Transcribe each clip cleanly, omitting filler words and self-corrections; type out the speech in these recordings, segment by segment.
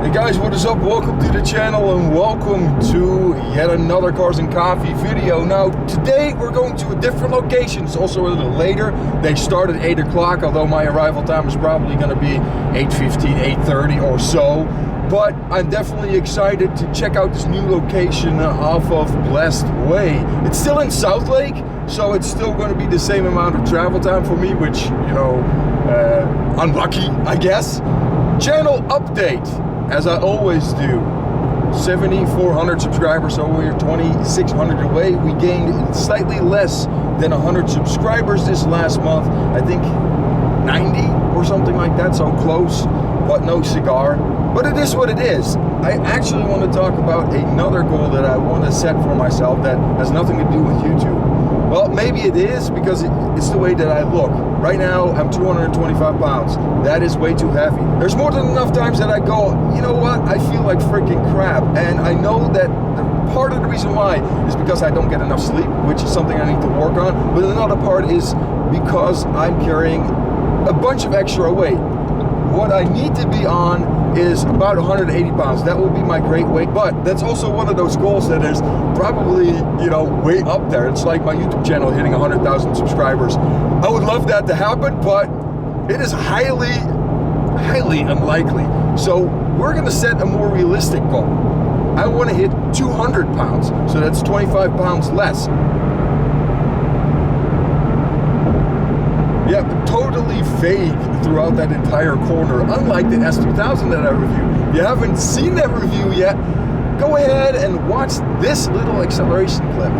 Hey guys, what is up? Welcome to the channel and welcome to yet another Cars and Coffee video. Now today we're going to a different location. It's also a little later. They start at 8 o'clock, although my arrival time is probably going to be 8:15, 8:30 or so. But I'm definitely excited to check out this new location off of Blessed Way. It's still in Southlake, so it's still going to be the same amount of travel time for me, which, you know, unlucky, I guess. Channel update, as I always do. 7,400 subscribers, so we're 2,600 away. We gained slightly less than 100 subscribers this last month. I think 90 or something like that, so close, but no cigar. But it is what it is. I actually want to talk about another goal that I want to set for myself that has nothing to do with YouTube. Well, maybe it is because it's the way that I look. Right now, I'm 225 pounds. That is way too heavy. There's more than enough times that I go, you know what, I feel like freaking crap. And I know that part of the reason why is because I don't get enough sleep, which is something I need to work on. But another part is because I'm carrying a bunch of extra weight. What I need to be on is about 180 pounds. That will be my great weight, but that's also one of those goals that is probably, you know, way up there. It's like my YouTube channel hitting 100,000 subscribers. I would love that to happen, but it is highly unlikely. So we're gonna set a more realistic goal. I want to hit 200 pounds, so that's 25 pounds less. Yeah, totally vague throughout that entire corner, unlike the S2000 that I reviewed. If you haven't seen that review yet, go ahead and watch this little acceleration clip.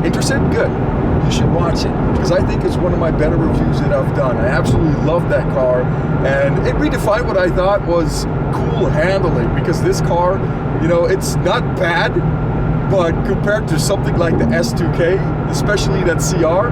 Interested? Good. You should watch it, because I think it's one of my better reviews that I've done. I absolutely love that car, and it redefined what I thought was cool handling, because this car, you know, it's not bad, but compared to something like the S2K, especially that CR,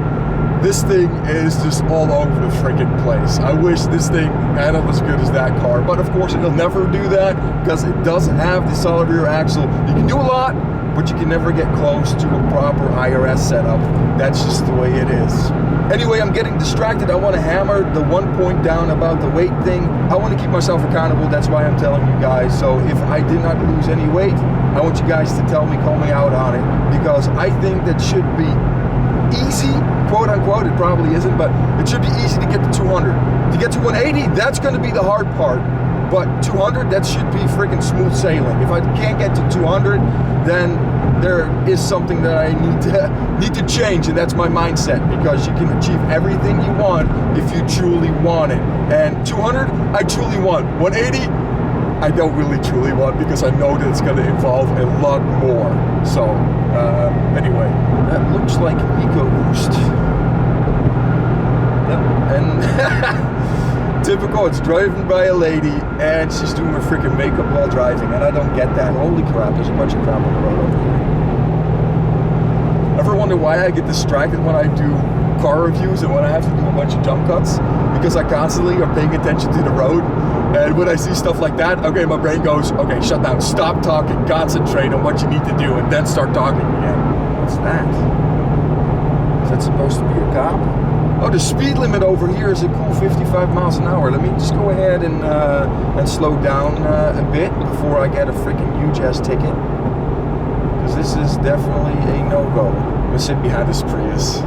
this thing is just all over the freaking place. I wish this thing handled as good as that car, but of course it'll never do that because it doesn't have the solid rear axle. You can do a lot, but you can never get close to a proper IRS setup. That's just the way it is. Anyway, I'm getting distracted. I want to hammer the one point down about the weight thing. I want to keep myself accountable. That's why I'm telling you guys. So if I did not lose any weight, I want you guys to tell me, call me out on it, because I think that should be easy, quote unquote. It probably isn't, but it should be easy to get to 200. To get to 180, that's going to be the hard part. But 200, that should be freaking smooth sailing. If I can't get to 200, then there is something that I need to change, and that's my mindset, because you can achieve everything you want if you truly want it. And 200, I truly want. 180, I don't really truly want, because I know that it's going to involve a lot more. So, anyway, that looks like EcoBoost. Yep, and typical, it's driven by a lady, and she's doing her freaking makeup while driving, and I don't get that. Holy crap, there's a bunch of crap on the road over here. Ever wonder why I get distracted when I do car reviews and when I have to do a bunch of jump cuts? Because I constantly are paying attention to the road, and when I see stuff like that, okay, my brain goes, okay, shut down, stop talking, concentrate on what you need to do, and then start talking again. What's that? Is that supposed to be a cop? Oh, the speed limit over here is a cool 55 miles an hour. Let me just go ahead and slow down a bit before I get a freaking huge ass ticket. Because this is definitely a no-go. I'm gonna sit behind this Prius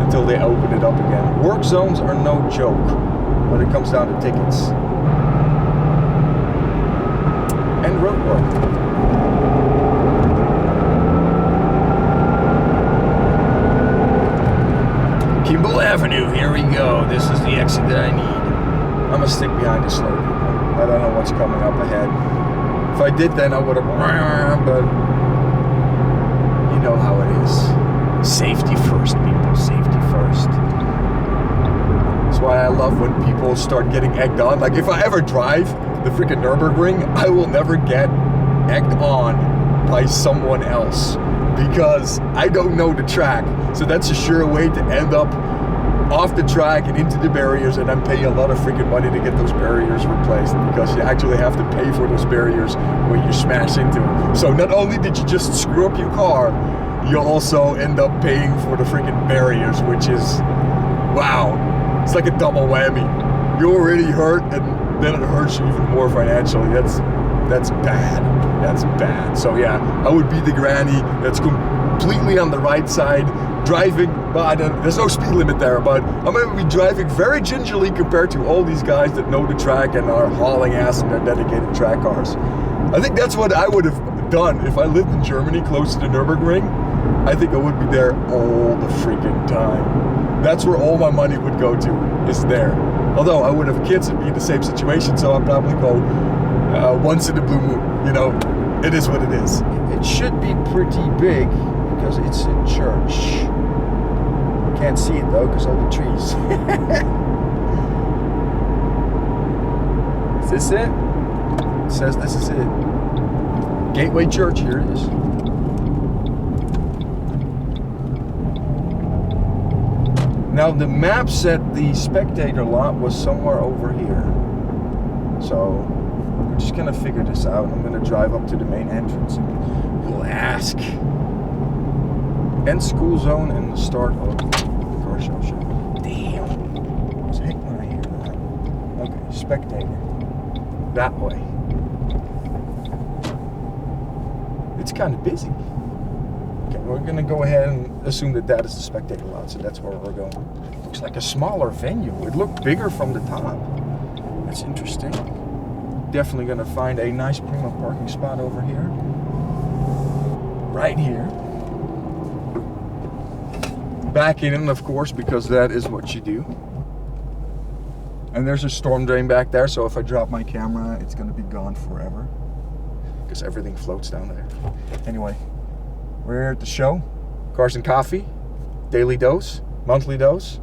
until they open it up again. Work zones are no joke when it comes down to tickets. And road work. Kimball Avenue, here we go. This is the exit that I need. I'm gonna stick behind this slow, people. I don't know what's coming up ahead. If I did, then I would have, but you know how it is. Safety first, people, safety first. That's why I love when people start getting egged on. Like, if I ever drive the freaking Nürburgring, I will never get egged on by someone else, because I don't know the track. So that's a sure way to end up off the track and into the barriers, and then pay a lot of freaking money to get those barriers replaced, because you actually have to pay for those barriers when you smash into them. So not only did you just screw up your car, you also end up paying for the freaking barriers, which is, wow, it's like a double whammy. you already hurt, and then it hurts you even more financially. That's bad. That's bad. So yeah, I would be the granny that's completely on the right side, driving, but there's no speed limit there, but I'm going to be driving very gingerly compared to all these guys that know the track and are hauling ass in their dedicated track cars. I think that's what I would have done if I lived in Germany close to the Nürburgring. I think I would be there all the freaking time. That's where all my money would go to, is there. Although I would have kids and be in the same situation, so I'd probably go once in the blue moon. You know, it is what it is. It should be pretty big because it's a church. Can't see it though because all the trees. Is this it? It says this is it. Gateway Church, here it is. Now the map said the spectator lot was somewhere over here. So we're just gonna figure this out. I'm gonna drive up to the main entrance and we'll ask. End school zone and the start of the car show. Damn. I was hate when I hear that. Okay, spectator. That way. It's kind of busy. Okay, we're gonna go ahead and assume that that is the spectator lot, so that's where we're going. Looks like a smaller venue. It looked bigger from the top. That's interesting. Definitely gonna find a nice prima parking spot over here. Right here. Backing in, of course, because that is what you do. And there's a storm drain back there, so if I drop my camera, it's gonna be gone forever. Because everything floats down there. Anyway, we're here at the show. Cars and Coffee. Daily dose. Monthly dose.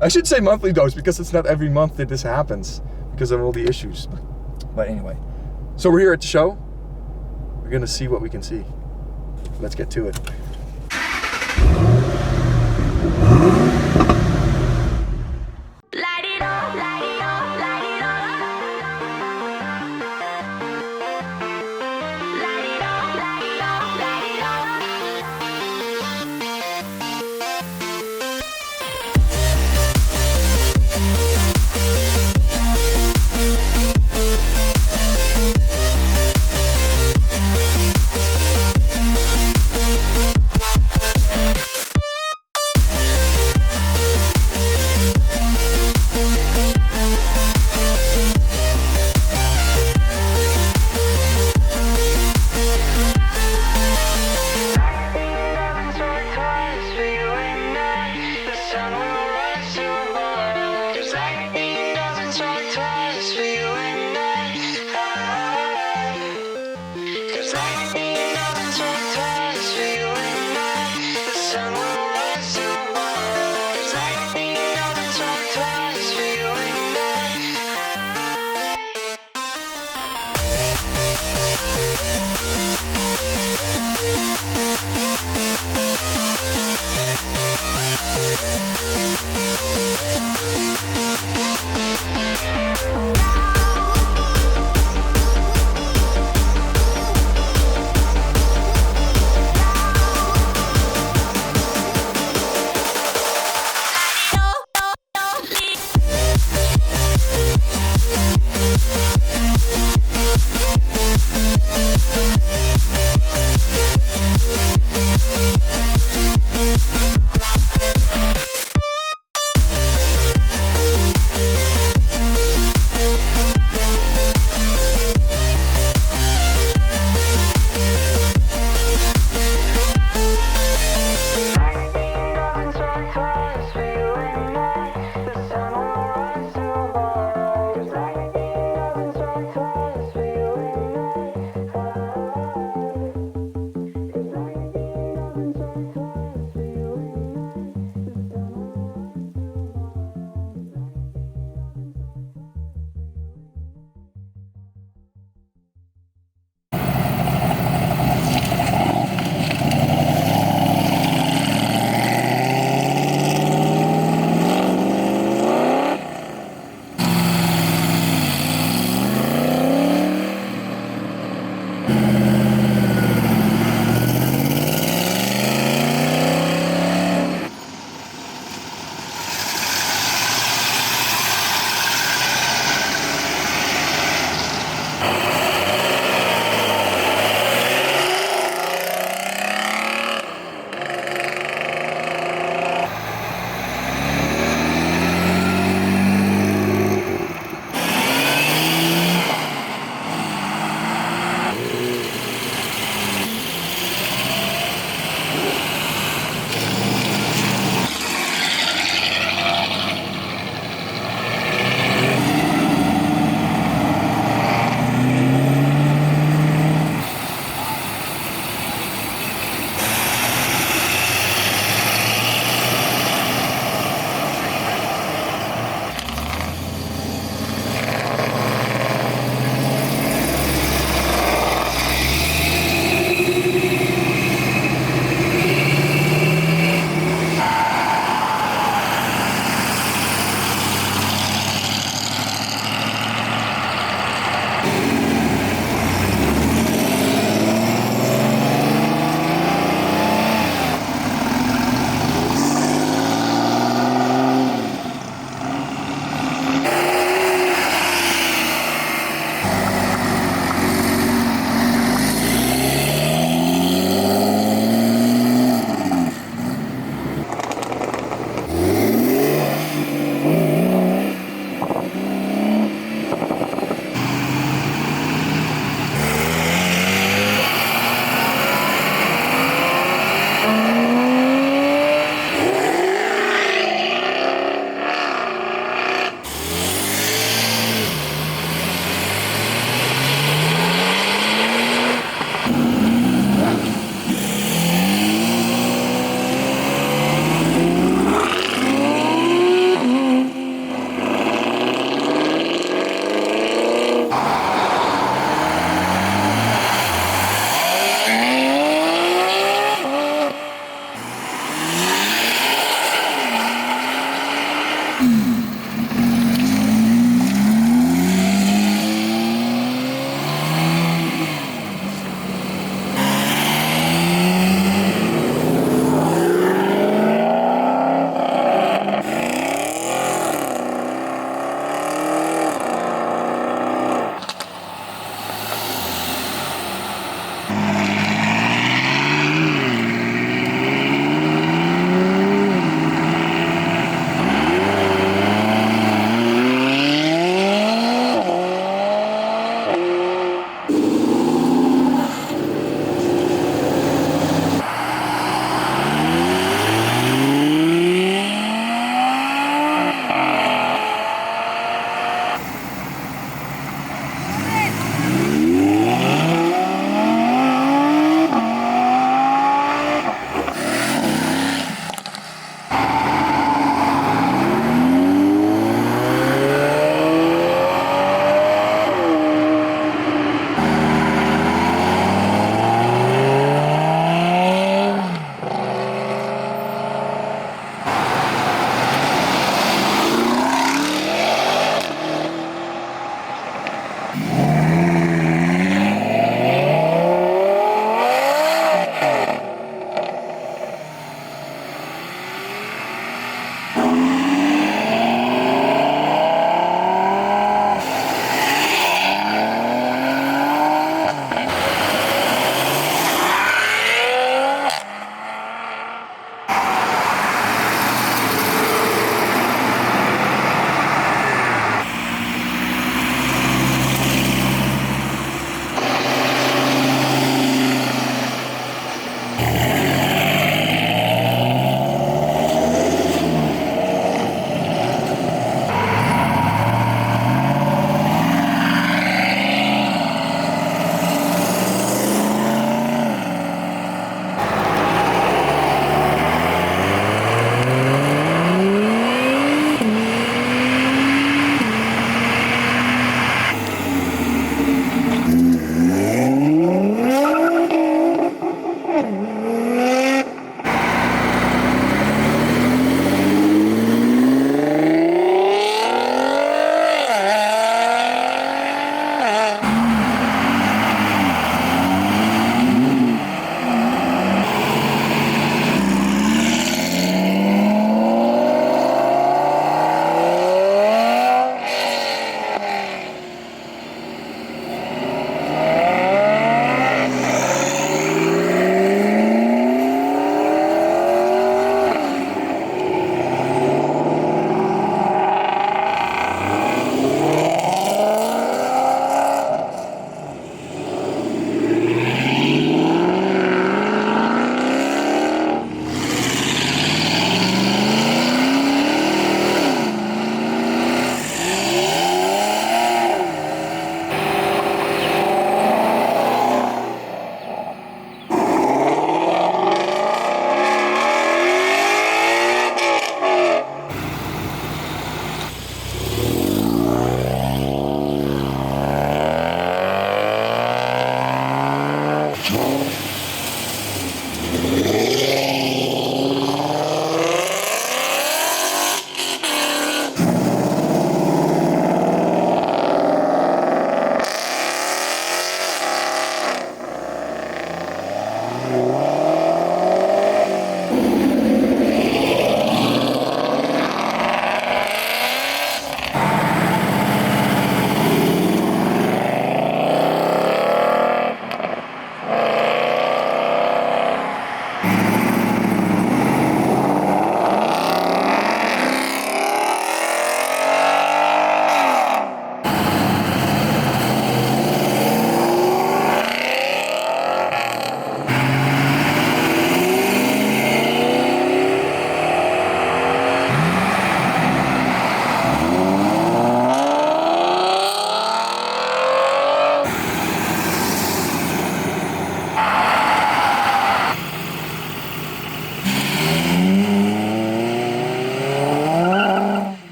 I should say monthly dose because it's not every month that this happens because of all the issues. But anyway, so we're here at the show. We're gonna see what we can see. Let's get to it.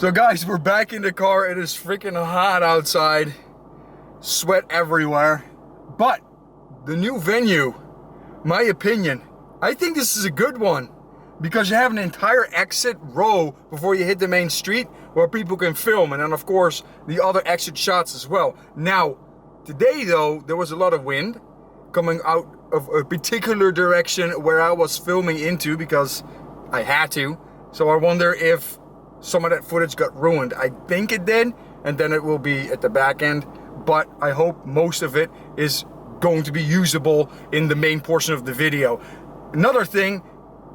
So guys, we're back in the car. It is freaking hot outside. Sweat everywhere. But the new venue, my opinion, I think this is a good one because you have an entire exit row before you hit the main street where people can film, and then of course the other exit shots as well. Now, today though, there was a lot of wind coming out of a particular direction where I was filming into because I had to. So I wonder if some of that footage got ruined. I think it did, and then it will be at the back end, but I hope most of it is going to be usable in the main portion of the video. Another thing,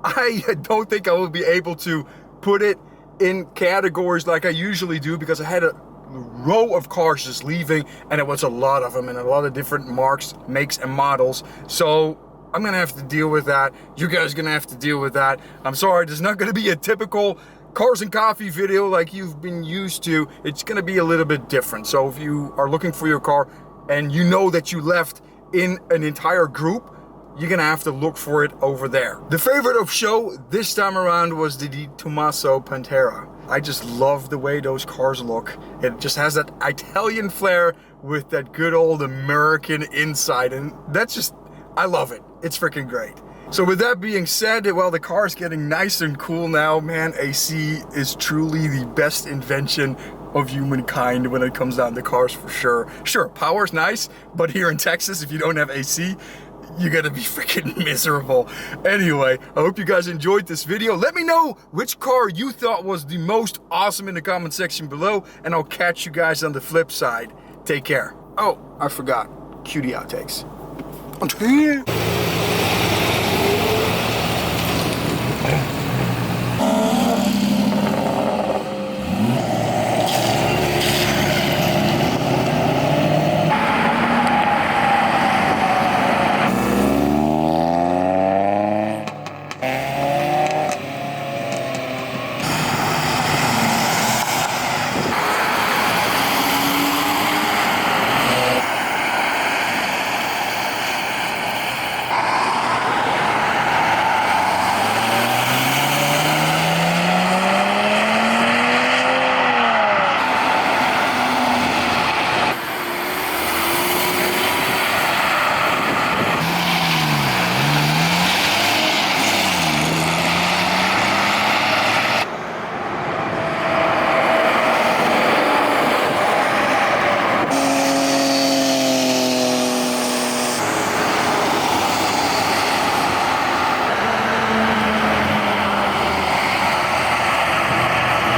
I don't think I will be able to put it in categories like I usually do because I had a row of cars just leaving, and it was a lot of them and a lot of different marks, makes and models. So I'm gonna have to deal with that. You guys are gonna have to deal with that. I'm sorry, there's not gonna be a typical Cars and Coffee video like you've been used to. It's gonna be a little bit different. So if you are looking for your car and you know that you left in an entire group, you're gonna have to look for it over there. The favorite of show this time around was the DeTomaso Pantera. I just love the way those cars look. It just has that Italian flair with that good old American inside, and that's just, I love it. It's freaking great. So with that being said, well, the car is getting nice and cool now. Man, AC is truly the best invention of humankind when it comes down to cars, for sure. Sure, power's nice, but here in Texas, if you don't have AC, you're gonna be freaking miserable. Anyway, I hope you guys enjoyed this video. Let me know which car you thought was the most awesome in the comment section below, and I'll catch you guys on the flip side. Take care. Oh, I forgot. Cue the outtakes. Until